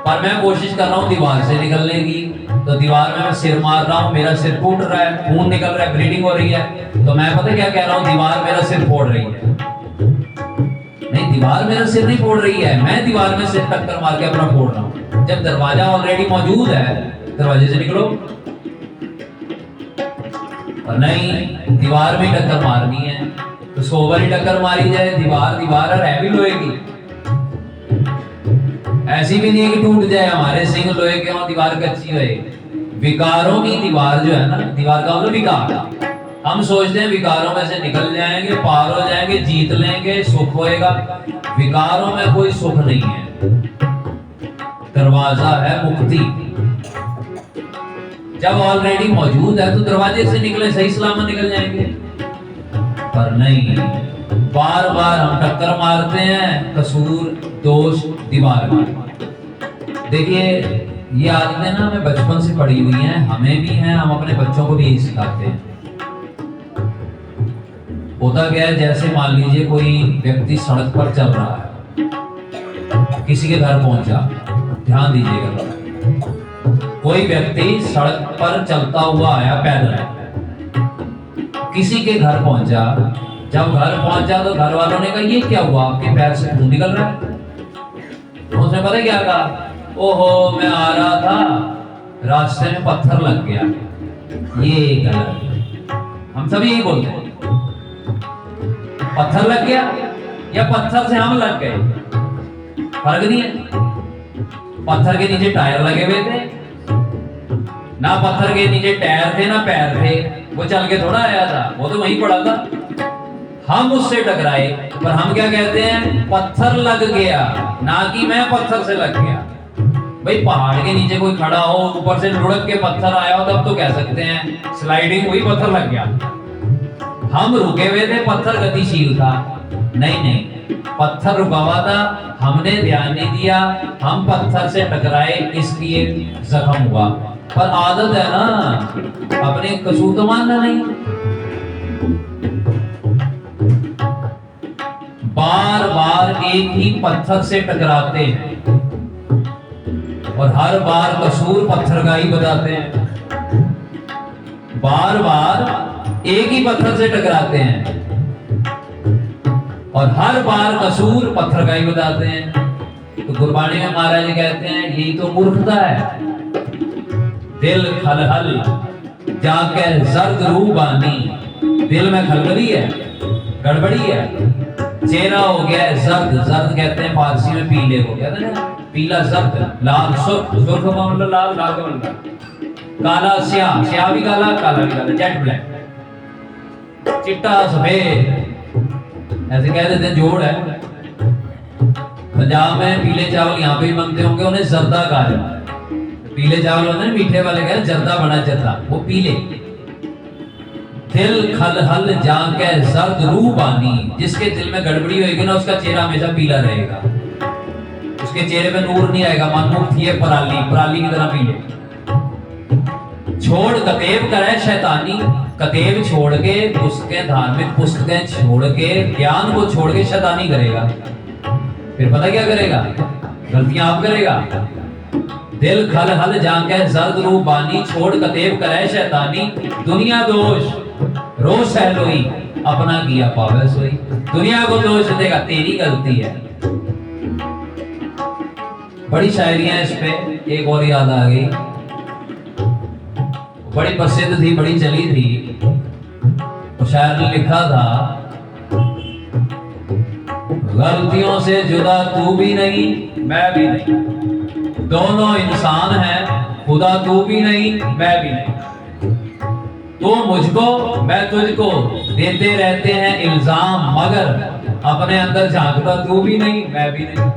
पर मैं कोशिश कर रहा हूं दीवार से निकलने की। तो दीवार में मैं सिर मार रहा हूं, मेरा सिर फूट रहा है, खून निकल रहा है, ब्लीडिंग हो रही है, तो मैं पता क्या कह रहा हूं, दीवार मेरा सिर फोड़ रही है। नहीं, दीवार मेरा सिर नहीं फोड़ रही है, मैं दीवार में सिर टक्कर मार के अपना फोड़ रहा हूं। जब दरवाजा ऑलरेडी मौजूद है, दरवाजे से निकलो। और नहीं, दीवार में टक्कर मारनी है तो 100 बारी टक्कर मारी जाए, दीवार है भी लोहे की, ऐसी भी नहीं है कि टूट जाए हमारे सिंह लोहे के और दीवार कच्ची होए। विकारों की दीवार जो है ना, दीवार का मतलब विकार। हम सोचते हैं विकारों में से निकल जाएंगे, पार हो जाएंगे, जीत लेंगे, सुख होएगा। विकारों में कोई सुख नहीं है, दरवाजा है मुक्ति। जब ऑलरेडी मौजूद है तो दरवाजे से निकले सही सलामत निकल जाएंगे, पर नहीं, बार बार हम टक्कर मारते हैं, कसूर दोष दीवार में। देखिए ये आदतें ना हमें बचपन से पड़ी हुई हैं, हमें भी हैं, हम अपने बच्चों को भी यही सिखाते हैं। होता क्या है, जैसे मान लीजिए कोई व्यक्ति सड़क पर चल रहा है, किसी के घर पहुंचा, ध्यान दीजिएगा, कोई व्यक्ति सड़क पर चलता हुआ आया पैदल, किसी के घर पहुंचा। जब घर पहुंचा तो घर वालों ने कहा ये क्या हुआ, आपके पैर से खून निकल रहा है। तो उसने पता क्या कहा, ओहो मैं आ रहा था, रास्ते में पत्थर लग गया। ये गलत, हम सभी यही बोलते हैं, पत्थर लग गया या पत्थर से हम लग गए, फर्क नहीं है। पत्थर के नीचे टायर लगे हुए थे ना, पत्थर के नीचे टायर थे ना पैर थे, वो चल के थोड़ा आया था, वो तो वहीं पड़ा था। हम उससे टकराए, पर हम क्या कहते हैं, पत्थर लग गया, ना कि मैं पत्थर से लग गया। भाई पहाड़ के नीचे कोई खड़ा हो, ऊपर से लुढ़क के पत्थर आया हो, तब तो कह सकते हैं स्लाइडिंग हुई, पत्थर लग गया। हम रुके हुए थे, पत्थर गतिशील था। नहीं नहीं, पत्थर रुका हुआ था, हमने ध्यान नहीं दिया, हम पत्थर से टकराए, इसलिए जख्म हुआ। पर आदत है ना, अपने कसूर तो मानना नहीं। बार बार एक ही पत्थर से टकराते हैं और हर बार कसूर पत्थर का ही बताते हैं। बार बार एक ही पत्थर से टकराते हैं और हर बार कसूर पत्थर का ही बताते हैं। तो गुरबाणी में महाराज कहते हैं यही तो मूर्खता है। दिल खलहल जाके जर्द रू बानी, दिल में खलबली है, गड़बड़ी है। चेहरा हो गया है जर्द, जर्द कहते हैं फारसी में पीले को, कहते हैं ना पीला जर्द, लाल सुर्ख, सुर्ख का मतलब लाल, लाल का मतलब काला, स्याह, स्याह भी काला, काला भी काला, जेट ब्लैक, चिट्टा सफेद, ऐसे कह देते हैं, जोड़ है। पंजाब में पीले चावल यहाँ पे भी बनते होंगे, उन्हें जर्दा कहा जाता है। पीले चावल होते हैं मीठे वाले, कहते जर्दा बना जर्दा, वो पीले। दिल खलहल जाके जर्द रू बानी, जिसके दिल में गड़बड़ी होगी ना, उसका चेहरा हमेशा पीला रहेगा, उसके चेहरे पे नूर नहीं आएगा, मानो थी पराली, पराली की तरह पीले। छोड़ कतेब करे शैतानी, कतेब छोड़ के, उसके धार्मिक पुस्तकें छोड़ के, ज्ञान को छोड़ के शैतानी करेगा, फिर पता क्या करेगा, गलतियां आप करेगा। दिल खलहल जाके जर्द रू बानी, छोड़ कतेब करे शैतानी, दुनिया दोष रोष है लोई, अपना किया पावे सोई। दुनिया को दोष देगा, तेरी गलती है। बड़ी शायरियां इस पे, एक और याद आ गई, बड़ी प्रसिद्ध थी, बड़ी चली थी। तो शायर ने लिखा था, गलतियों से जुदा तू भी नहीं मैं भी नहीं, दोनों इंसान हैं, खुदा तू भी नहीं मैं भी नहीं। तो मुझको मैं तुझको देते रहते हैं इल्जाम, मगर अपने अंदर झांकता तू भी नहीं मैं भी नहीं।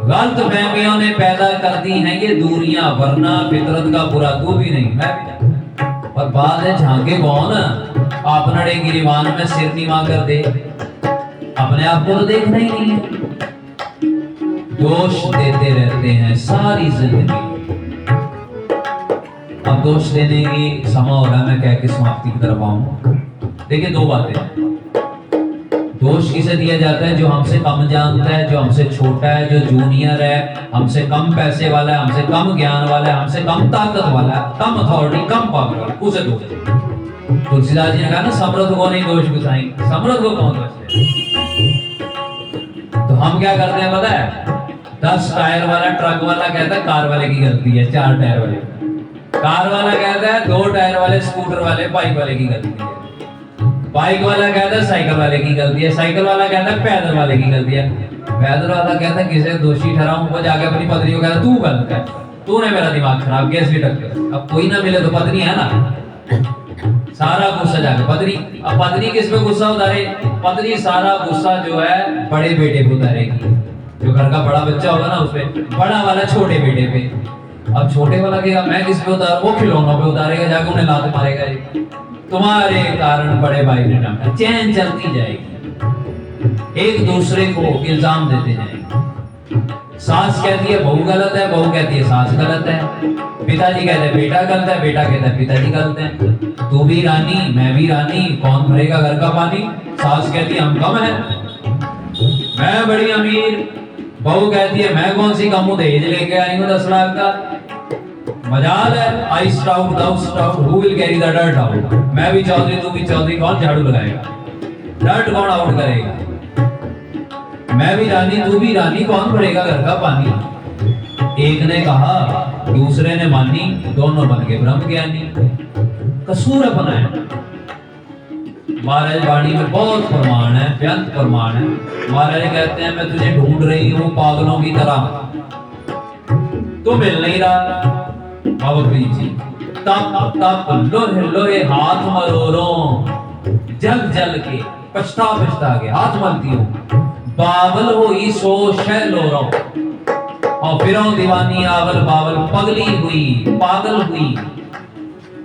गलत फहमियों ने पैदा कर दी हैं ये दूरियां, वरना फितरत का बुरा तू भी नहीं मैं भी नहीं। पर बात है झांके कौन, आपनड़े गिरिवान में सिर नीवा कर दे, अपने आप को तो देखना ही नहीं है। दोष देते रहते हैं सारी जिंदगी। अब दोष देने की समा हो रहा है, मैं कह के समाप्ति की तरफ आऊं। देखिए दो बातें, दोष किसे दिया जाता है, जो हमसे कम जानता है, जो हमसे छोटा है, जो जूनियर है, हमसे कम पैसे वाला है, हमसे कम ज्ञान वाला है, हमसे कम ताकत वाला है, कम अथॉरिटी, कम पावर वाला, उसे दोष। तुलसीदास जी ने कहा ना, समृद्ध को नहीं दोष गुसाएंगे, समृद्ध को कौन दोष दे। तो हम क्या करते हैं पता है, 10 टायर वाला ट्रक वाला कहता है कार वाले की गलती है, 4 टायर वाले, कार वाला कहता है 2 टायर वाले स्कूटर वाले बाइक वाले की गलती है, बाइक वाला कहता है साइकिल वाले की गलती है, साइकिल वाला कहता है पैदल वाले की गलती है, पैदल वाला कहता है किसे दोषी ठहराऊं, वो जाके अपनी पत्नी को कहता है तू गलत है, तूने मेरा दिमाग खराब किया इसलिए टक्कर। अब कोई ना मिले तो पत्नी है ना, सारा गुस्सा जाके पत्नी, अब पत्नी किस पे गुस्सा उतारे, पत्नी सारा गुस्सा जो है बड़े बेटे पे उतारेगी, जो घर का बड़ा बच्चा होगा ना उस पे, बड़ा वाला छोटे बेटे पे। अब छोटे वाला कहेगा मैं किस पे उतार, वो खिलौनों पे उतारेगा, जाके उन्हें लात मारेगा, तुम्हारे कारण बड़े भाई ने डांटा। चैन चलती जाएगी, एक दूसरे को इल्जाम देते जाएंगे। सास कहती है बहू गलत है, बहू कहती है सास गलत है, पिताजी कहते हैं बेटा गलत है, बेटा कहता है पिताजी गलत है। तू भी रानी मैं भी रानी, कौन भरेगा घर का पानी? सास कहती है हम कम है, मैं बड़ी अमीर। बहू कहती है मैं कौन सी कम हूं, दहेज लेके आई हूं 10 लाख का। मजाल है, I stout thou stout, who will carry the dirt out. मैं भी चौधरी तू भी चौधरी, कौन झाड़ू लगाएगा? डर्ट कौन आउट करेगा? मैं भी रानी तू भी रानी, कौन भरेगा घर का पानी? एक ने कहा दूसरे ने मानी, दोनों बन के ब्रह्म ज्ञानी। कसूर अपना है। महाराज वाणी में बहुत प्रमाण है, बेअंत प्रमाण है। महाराज कहते हैं मैं तुझे ढूंढ रही हूं पागलों की तरह, तू मिल नहीं रहा। बाबा फरीद जी तप तप लोहे लोहे हाथ मरोड़ो, जल जल के पछता पछता के हाथ मलती हूं। बावल होई सो शह लोरो, और फिर दीवानी आवल बावल, पगली हुई पागल हुई।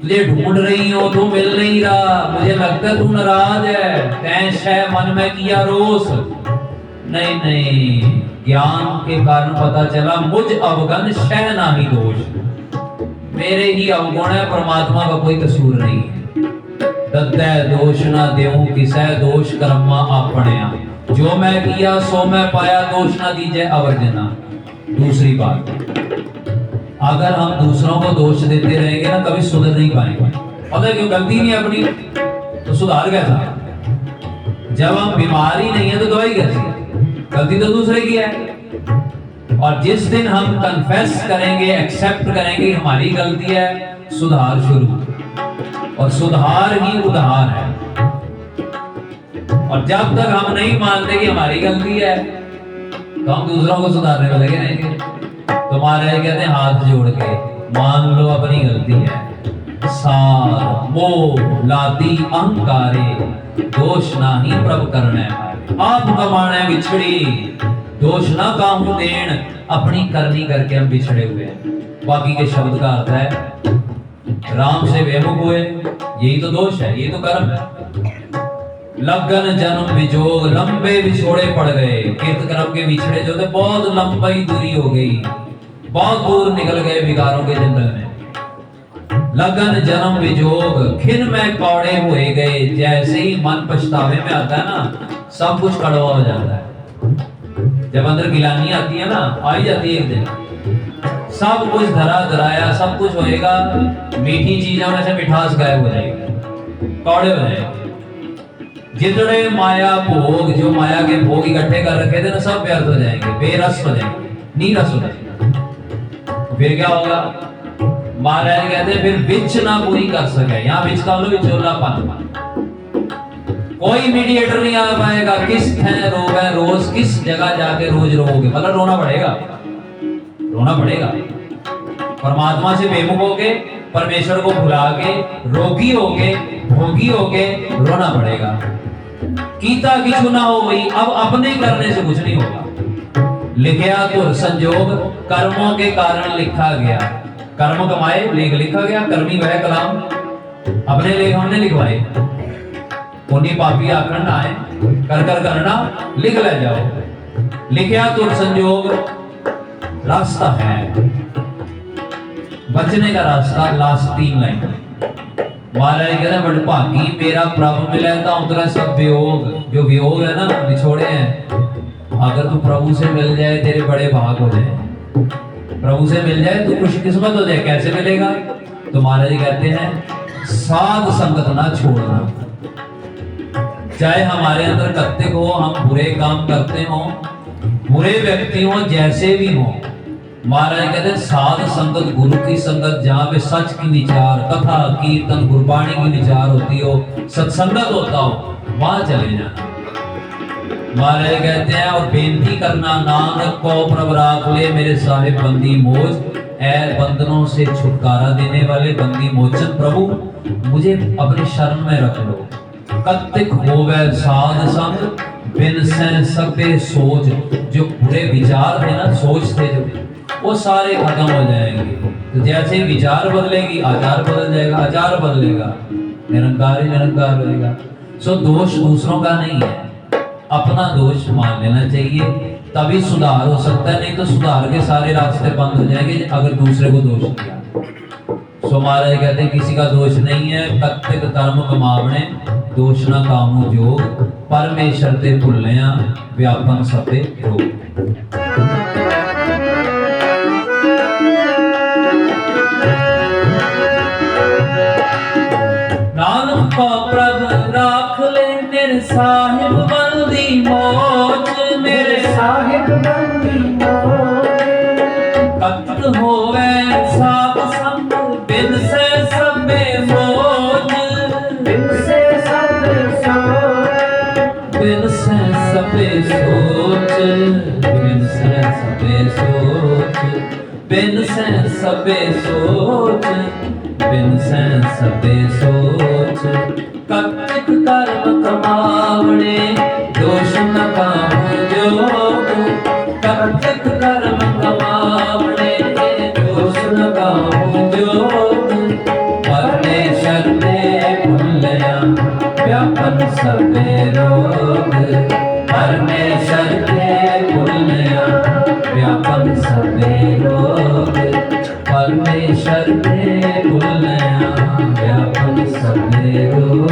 तुझे ढूंढ रही हो तू मिल नहीं रहा, मुझे लगता तू नाराज है, तैं शह मन में किया रोष। नहीं नहीं, ज्ञान के कारण पता चला मुझ अवगन शह ना ही दोष। मेरे ही अवगुण है, परमात्मा का कोई कसूर नहीं है। दत्तै दोष ना देऊं किसै, दोष कर्मा आपणिया। जो मैं किया सो मैं पाया, दोष ना दीजिए अवर्जना। दूसरी बात, अगर हम दूसरों को दोष देते रहेंगे ना कभी सुधर नहीं पाएंगे। पता है क्यों? गलती नहीं अपनी तो सुधार कैसा? जब हम बीमारी नहीं है तो दवाई कैसी? गलती तो दूसरे की है। और जिस दिन हम कन्फेस करेंगे, एक्सेप्ट करेंगे हमारी गलती है, सुधार शुरू। और सुधार ही उधार है। और जब तक हम नहीं मानते कि हमारी गलती है तो हम दूसरों को सुधारने में लगे रहेंगे। तो महाराज कहते हैं हाथ जोड़ के मान लो अपनी गलती है। सार मोह लादी अहंकारे, दोष ना ही प्रभ करने आप कमाने बिछड़ी, दोष ना काहू देन, अपनी करनी करके हम बिछड़े हुए हैं। बाकी के शब्द का अर्थ है राम से बेमुख हुए, यही तो दोष है, यही तो कर्म है। लगन जन्म विजोग, लंबे विछोड़े पड़ गए। कीर्त कर्म के विछड़े जो थे बहुत लंबी दूरी हो गई, बहुत दूर निकल गए विकारों के जंगल में। लगन जन्म विजोग, खिन में कौड़े हुए गए। जैसे ही मन पछतावे में आता है ना, सब कुछ कड़वा हो जाता है। जब अंदर गिलानी आती है ना, आई जाती है एक दिन, सब कुछ धरा धराया, सब कुछ होएगा, मीठी चीजों में से मिठास गायब हो जाएगी, कौड़े हो जाएंगे। जितने माया भोग, जो माया के भोग इकट्ठे कर रखे थे ना, सब व्यर्थ हो जाएंगे, बेरस हो जाएंगे, नीरस हो जाएंगे। फिर क्या होगा? महाराज कहते हैं फिर विच ना पूरी कर सके। यहाँ विच का मतलब विचोलापन, कोई मीडिएटर नहीं आ पाएगा। किस रोग है, रोज किस जगह जाके रोज रोगे, मतलब रोना पड़ेगा, रोना पड़ेगा। परमात्मा से बेमुख होके, परमेश्वर को भुला के, रोगी होके, भोगी होके रोना पड़ेगा। कीता किछु ना हो वही, अब अपने करने से कुछ नहीं होगा। लिखया तो संजोग, कर्मों के कारण लिखा गया। कर्म कमाए लेख लिखा गया, कर्मी वह कलाम, अपने लेख हमने लिखवाए। पुण्य पापी आखंड आए, कर कर करना लिख ले जाओ। लिखया तो संजोग, रास्ता है बचने का रास्ता। लास्ट 3 लाइन महाराज कहते हैं बड़ भागी मेरा प्रभु मिले तो उतरा सब वियोग। जो वियोग है ना, बिछोड़े हैं, अगर तू प्रभु से मिल जाए तेरे बड़े भाग हो जाए। प्रभु से मिल जाए तो खुशकिस्मत हो जाए। कैसे मिलेगा? तो महाराज कहते हैं साध संगत ना छोड़ना। चाहे हमारे अंदर कत्तिक हो, हम बुरे काम करते हो, बुरे व्यक्ति हो, जैसे भी हो, महाराज कहते हैं साध संगत, गुरु की संगत, जहां पे सच की विचार, कथा कीर्तन गुरबाणी की विचार होती हो, सत्संगत होता हो, वहां चले जाना। महाराज कहते हैं और बेनती करना, नानक को प्रभु राख ले मेरे साहिब बंदी मोच। ऐ बंधनों से छुटकारा देने वाले बंदी मोचन प्रभु, मुझे अपने शरण में रख लो। कत्तिक होवे साध संग, बिन सह सकते सोच। जो बुरे विचार थे ना, सोच थे जो, वो सारे खत्म हो जाएंगे। तो जैसे ही विचार बदलेगी, आचार बदल जाएगा, आचार बदलेगा, निरंकार ही निरंकार रहेगा। सो दोष दूसरों का नहीं है, अपना दोष मान लेना चाहिए। तभी सुधार हो सकता है, नहीं तो सुधार के सारे रास्ते बंद हो जाएंगे अगर दूसरे को दोष दिया। सो महाराज कहते हैं किसी का दोष नहीं है, कत्तिक कर्म कमावने दोष ना कामू जोग, परमेश्वर ते भुल्लिया व्यापन सभे रोग। नानक को प्रभ राख ले मेरे साहिब बंदी मौज, मेरे साहिब बंदी मौज, कत होवे सात संग बिन से सबे मौज, बिन से सब सोच, बिन से सबे सोच, बिन से सबे सोच, बिन से सबे सोच, बिन से सबे सोच। कत्तिक कर्म कमावणे दोष न काहू जोग, कत्तिक कर्म कमावणे दोष न काहू जोग, परमेश्वर ने भुल्लिया व्यापन सबे रोग, परमेश्वर ने भुल्लिया व्यापन सबे रोग, परमेश्वर ने भुल्लिया व्यापन सबे रोग,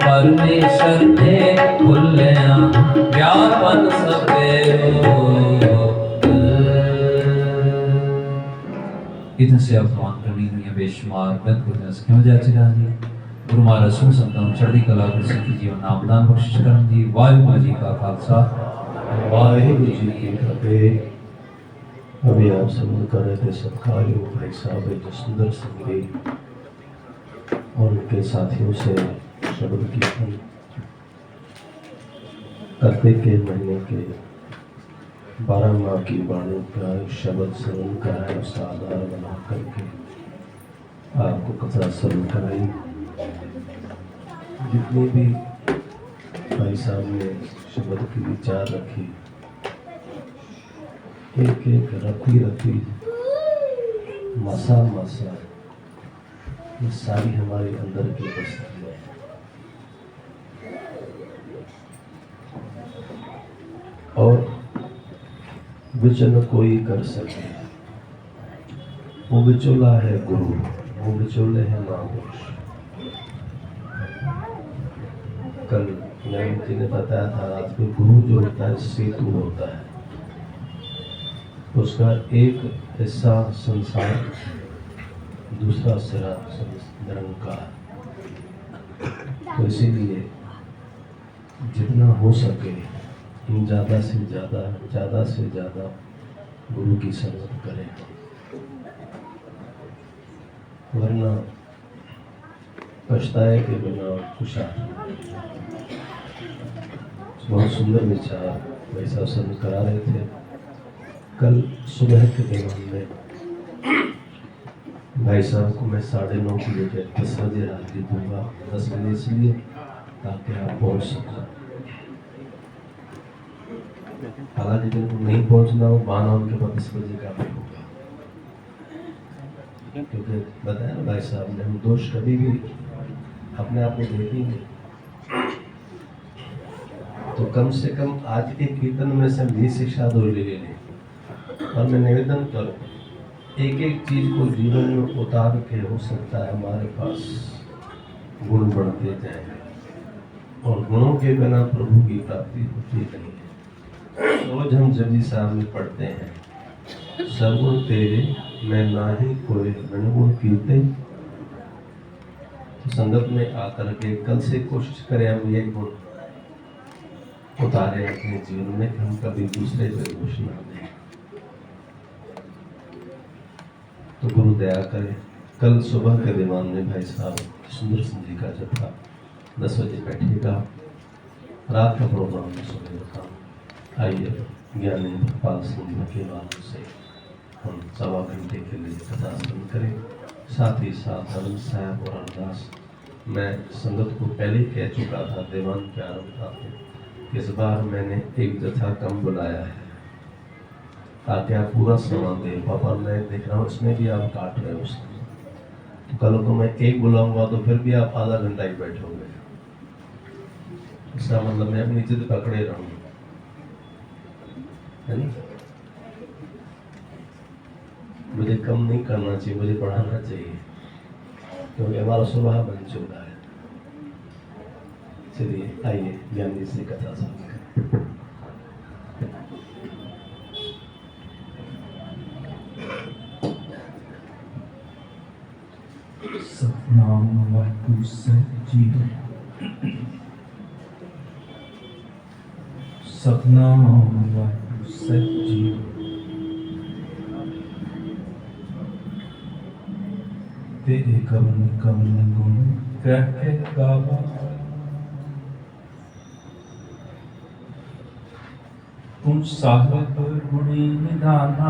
परमेश्वर ने भुल्लिया व्यापन सबे रोग। इधर से अपमान करनी दुनिया बेशुमार बंद हो जाए क्यों जा चला जी। गुरु महाराज सुन संतान चढ़ती कला कर सिखी जीवन नामदान बख्शिश करन जी। वाहिगुरु जी का खालसा वाहिगुरु जी की फतेह। अभी आप समझ कर रहे थे सत्कारयोग भाई साहब जसुंदर सिंह जी और उनके साथियों से शब्द कीर्तन कार्तिक के महीने के 12 माह की वाणी का शब्द श्रवण कराया, उसका आधार बना करके आपको कथा श्रवण कराई। जितनी भी भाई साहब ने शब्द की विचार रखी, एक एक रखी रखी मसा मसा ये सारी हमारे अंदर की बस्ती है। और विचन कोई कर सके, वो विचोला है गुरु, वो विचोले है महापुरुष। कल नवीन जी ने बताया था रात में, गुरु जो होता है सेतु होता है, उसका एक हिस्सा संसार, दूसरा सिरा निरंकार। तो इसीलिए जितना हो सके ज़्यादा से ज़्यादा गुरु की संगत करें, वरना पछताए के बिना कुछ बहुत सुंदर विचार वैसा समझ करा रहे थे। कल सुबह के दौरान में भाई साहब को मैं 9:30 की बजे 10 बजे हाजिरी दूंगा। 10 बजे इसलिए ताकि आप पहुंच सकें। हालांकि जिनको नहीं पहुंचना हो बहाना उनके पास 10 बजे का भी होगा, क्योंकि बताया ना भाई साहब ने, हम दोष कभी भी अपने आप को देखेंगे तो कम से कम आज के कीर्तन में से भी शिक्षा दो ले लें। और मैं निवेदन करूँ, एक एक चीज को जीवन में उतार के हो सकता है हमारे पास गुण बढ़ते जाएंगे, और गुणों के बिना प्रभु की प्राप्ति होती नहीं है। रोज हम जपजी साहब में पढ़ते हैं, सर्वगुण तेरे मैं नाही कोई गुण कीर्ते। तो संगत में आकर के कल से कोशिश करें हम ये गुण उतारे अपने जीवन में, हम कभी दूसरे पे दोष ना दें। तो गुरु दया करे। कल सुबह के दीवान में भाई साहब सुंदर सिंह जी का जत्था 10 बजे बैठेगा। रात का प्रोग्राम में सुबह का आइए ज्ञानी पाल सिंह के वालों से हम 1.25 घंटे के लिए कथा सुन करें। साथ ही साथ धर्म साहब और अरदास। मैं संगत को पहले ही कह चुका था दीवान के आरंभ में, इस बार मैंने एक जत्था कम बुलाया है ताकि आप पूरा सामान दें। पापा मैं देख रहा हूँ इसमें भी आप काट रहे हो उसको, तो कल को मैं एक बुलाऊंगा तो फिर भी आप आधा घंटा ही बैठोगे। इसका मतलब मैं अपनी जिद पकड़े रहूँगा। है नहीं? मुझे कम नहीं करना चाहिए, मुझे बढ़ाना चाहिए, क्योंकि हमारा स्वभाव बन चुका है। चलिए आइए ज्ञानी से कथा सुनकर। सतनाम वाहिगुरु ਸਾਹਿਬ ਜੀ। सतनाम वाहिगुरु ਸਾਹਿਬ जी। तेरे कवन कवन गुण कह के गावा, तुम साहिब गुणी निधाना।